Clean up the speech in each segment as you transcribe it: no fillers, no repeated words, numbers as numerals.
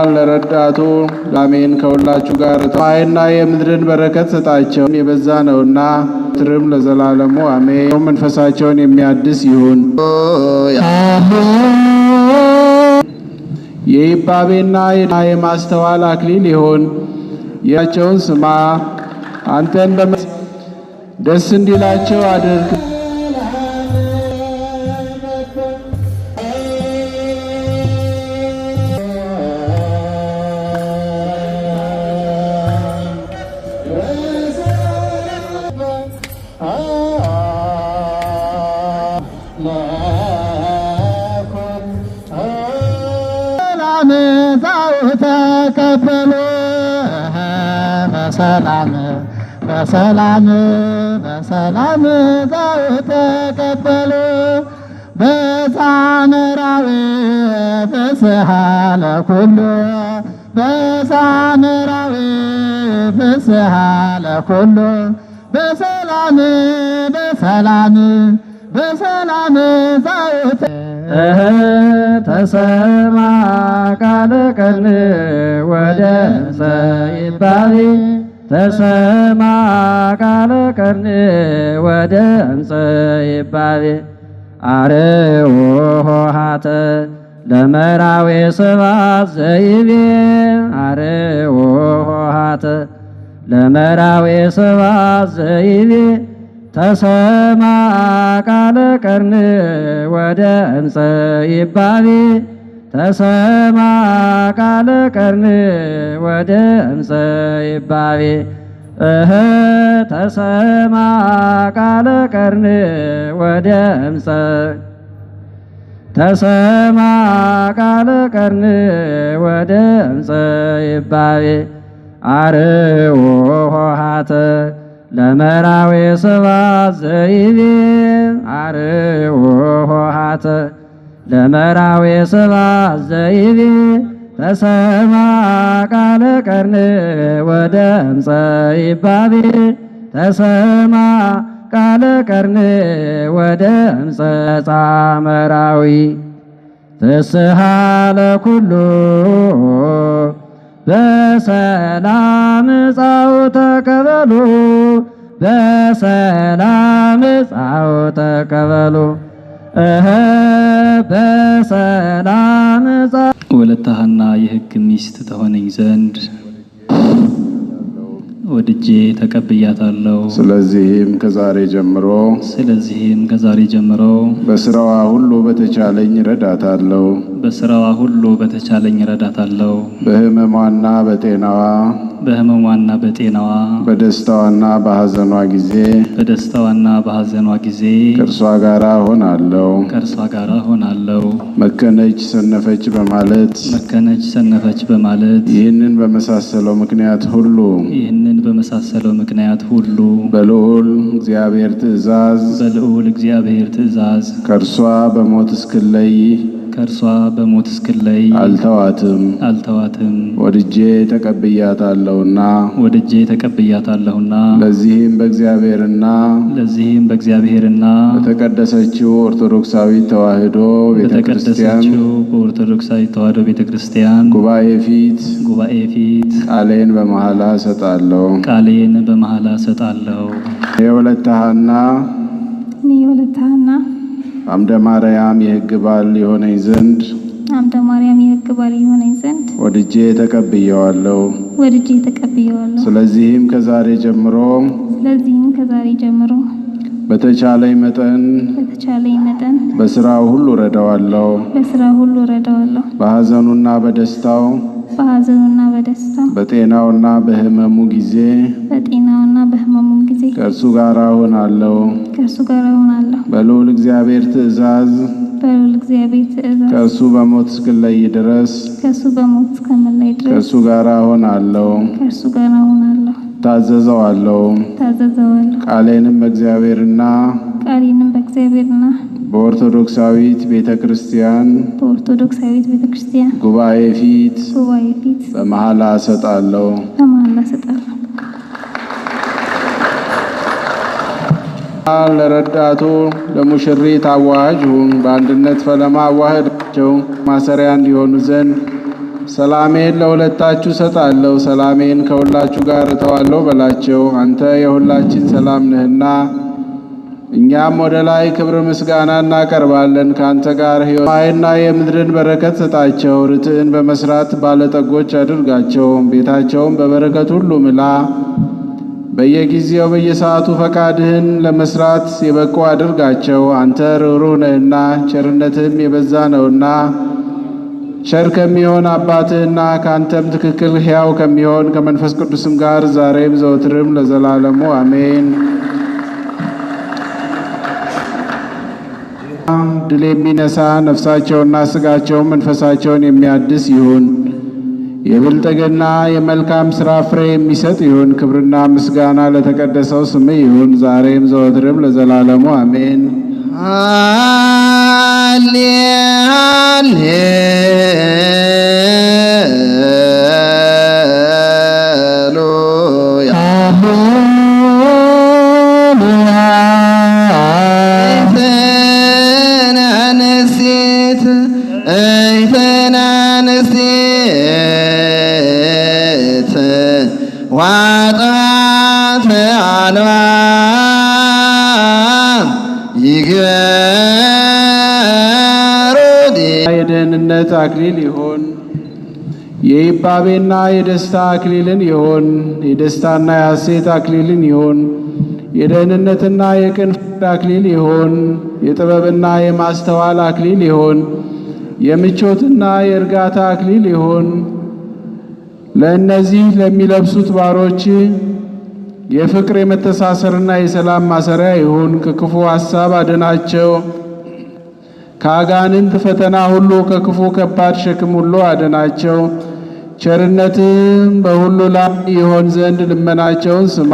ለረዳቱ አሜን። ከሁላችሁ ጋር ሰማይና የምድርን በረከት ሰጣቸው የበዛ ነውና ትርም ለዘላለሙ አሜን። መንፈሳቸውን የሚያድስ ይሁን። የይባቤና የማስተዋል አክሊል ይሁን። ያቸውን ስማ አንተን ደስ እንዲላቸው አድርግ። በሰላም ተቀበሉ በሳምራዊ ፍስሐ ለኩሉ በሳምራዊ ፍስሐ ለኩሉ በሰላም ዛውተ ተሰማ ቃለ ቀን ወደ ዘይባቤ ተሰማ ቃለ ቀን ወደ ዘይባቤ አርኅዉ ኆኃተ ለመራዌ ስብሐት ዘይቤ አርኅዉ ኆኃተ ለመራዌ ስብሐት ዘይቤ ተሰማ ቃለ ቀን ወደ ዘይባቤ ተሰማ ቃለ ቀን ወደ ዘይባቤ ተሰማ ቃለ ቀን ወደ ተሰማ ቃለ ቀን ወደ ዘይባቤ አርኅዉ ኆኃተ ለመራዌ ስብሐት ዘይቤ አርኅዉ ኆኃተ ለመራዌ ስብሐት ዘይቤ ተሰማ ቃለ ቀን ወደ ዘይባቤ ተሰማ ቃለ ቀን ወደ ጻመራዊ ፍስሐ ለኩሉ በሰላም ጻው ተቀበሉ በሰላም ጻው ተቀበሉ በሰላም ወለተ ሐና የሕግ ሚስት ተሆነኝ ዘንድ ወድጄ ተቀብያታለሁ። ስለዚህም ከዛሬ ጀምሮ በስራዋ ሁሉ በተቻለኝ ረዳታለሁ። በሕመሟና በጤናዋ በደስታዋና በሐዘኗ ጊዜ ከእርሷ ጋር ሆናለሁ። መከነች ሰነፈች በማለት ይህንን በመሳሰለው ምክንያት ሁሉ በልዑል እግዚአብሔር ትእዛዝ ከእርሷ በሞት እስክለይ አልተዋትም። ወድጄ ተቀብያታለሁና ለዚህም በእግዚአብሔርና በተቀደሰችው ኦርቶዶክሳዊት ተዋሕዶ ቤተክርስቲያን ጉባኤ ፊት ቃሌን በመሐላ እሰጣለሁ። የወለተ ሐና አምደ ማርያም የሕግ ባል የሆነኝ ዘንድ ወድጄ ተቀብየዋለሁ። ስለዚህም ከዛሬ ጀምሮ በተቻለኝ መጠን በስራው ሁሉ ረዳዋለሁ። በሐዘኑና በደስታው በጤናውና በሕመሙ ጊዜ ከእርሱ ጋር ሆናለሁ። በልዑል እግዚአብሔር ትእዛዝ ከእርሱ በሞት እስክለይ ድረስ ከእርሱ ጋር ሆናለሁ። ታዘዘዋለሁ። ቃሌንም በእግዚአብሔርና በኦርቶዶክሳዊት ቤተክርስቲያን ጉባኤ ፊት በመሐላ እሰጣለሁ። ለረዳቱ ለሙሽሪት አዋሃጅ ሁን። በአንድነት ፈለማ አዋህዳቸው ማሰሪያ እንዲሆኑ ዘንድ ሰላሜን ለሁለታችሁ ሰጣለሁ፣ ሰላሜን ከሁላችሁ ጋር እተዋለሁ በላቸው። አንተ የሁላችን ሰላም ነህና እኛም ወደ ላይ ክብር ምስጋና እናቀርባለን። ከአንተ ጋር ሕይወት ሰማይና የምድርን በረከት ሰጣቸው። ርትዕን በመስራት ባለጠጎች አድርጋቸው። ቤታቸውን በበረከት ሁሉ ምላ። በየጊዜው በየሰዓቱ ፈቃድህን ለመስራት የበቁ አድርጋቸው። አንተ ርኅሩህ ነህና ቸርነትህም የበዛ ነውና ቸር ከሚሆን አባትህና ከአንተም ትክክል ሕያው ከሚሆን ከመንፈስ ቅዱስም ጋር ዛሬም ዘወትርም ለዘላለሙ አሜን። ድል የሚነሳ ነፍሳቸውና ሥጋቸውን መንፈሳቸውን የሚያድስ ይሁን። የብልጥግና የመልካም ሥራ ፍሬ የሚሰጥ ይሁን። ክብርና ምስጋና ለተቀደሰው ስም ይሁን ዛሬም ዘወትርም ለዘላለሙ አሜን። ዋጣት አልባ ይግበሩ የደህንነት አክሊል ይሁን። የይባቤና የደስታ አክሊልን ይሁን። የደስታና የሐሴት አክሊልን ይሁን። የደህንነትና የቅን ፍርድ አክሊል ይሁን። የጥበብና የማስተዋል አክሊል ይሁን። የምቾትና የእርጋታ አክሊል ይሁን። ለእነዚህ ለሚለብሱት ባሮች የፍቅር የመተሳሰርና የሰላም ማሰሪያ ይሁን። ከክፉ ሐሳብ አድናቸው። ከአጋንንት ፈተና ሁሉ ከክፉ ከባድ ሸክም ሁሉ አድናቸው። ቸርነትም በሁሉ ላይ ይሆን ዘንድ ልመናቸውን ስማ።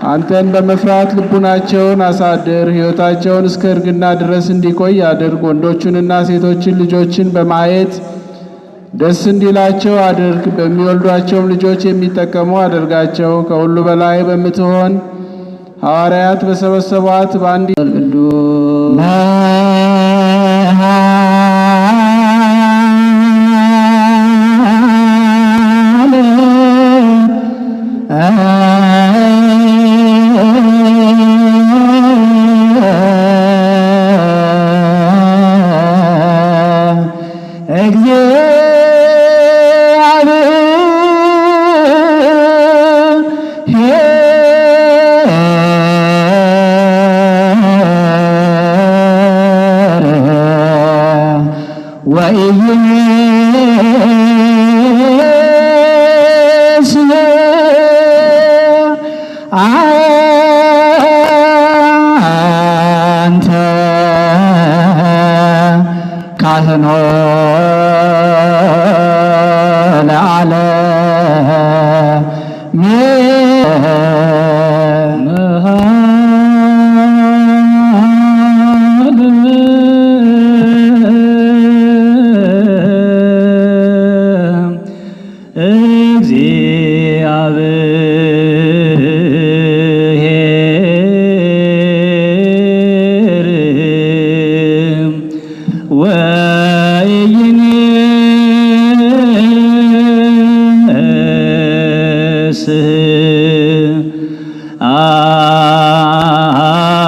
አንተን በመፍራት ልቡናቸውን አሳድር። ሕይወታቸውን እስከ እርግና ድረስ እንዲቆይ አድርግ። ወንዶቹንና ሴቶችን ልጆችን በማየት ደስ እንዲላቸው አድርግ። በሚወልዷቸውም ልጆች የሚጠቀሙ አድርጋቸው። ከሁሉ በላይ በምትሆን ሐዋርያት በሰበሰቧት በአንድ አንተ ካህኖ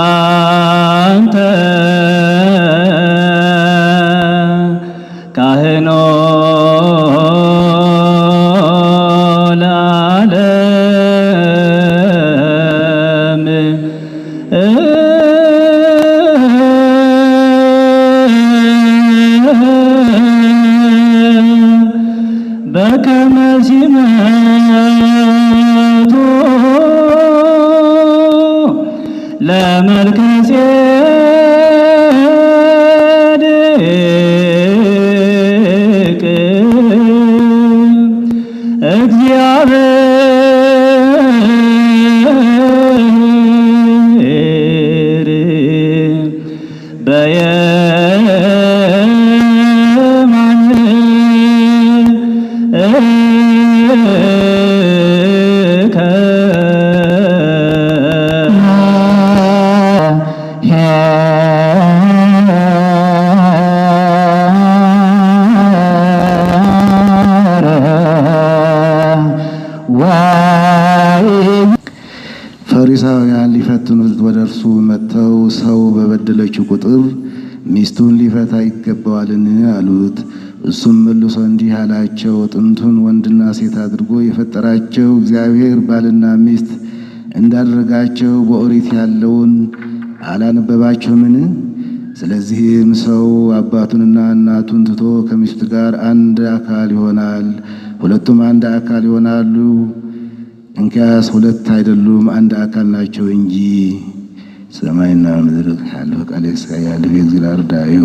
አንተ ካህኖ ለዓለም በከመ ሲመቱ ለመልከጼዴቅ እግዚአብሔር በየማን ፈሪሳውያን ሊፈትኑት ወደ እርሱ መጥተው ሰው በበደለችው ቁጥር ሚስቱን ሊፈታ ይገባዋልን? አሉት። እሱም መልሶ እንዲህ አላቸው፣ ጥንቱን ወንድና ሴት አድርጎ የፈጠራቸው እግዚአብሔር ባልና ሚስት እንዳደረጋቸው በኦሪት ያለውን አላነበባችሁምን? ስለዚህም ሰው አባቱንና እናቱን ትቶ ከሚስቱ ጋር አንድ አካል ይሆናል፣ ሁለቱም አንድ አካል ይሆናሉ። እንኪያስ ሁለት አይደሉም አንድ አካል ናቸው እንጂ። ሰማይና ምድር ያለው ቃል ያለው የእግዚአብሔር ዳዩ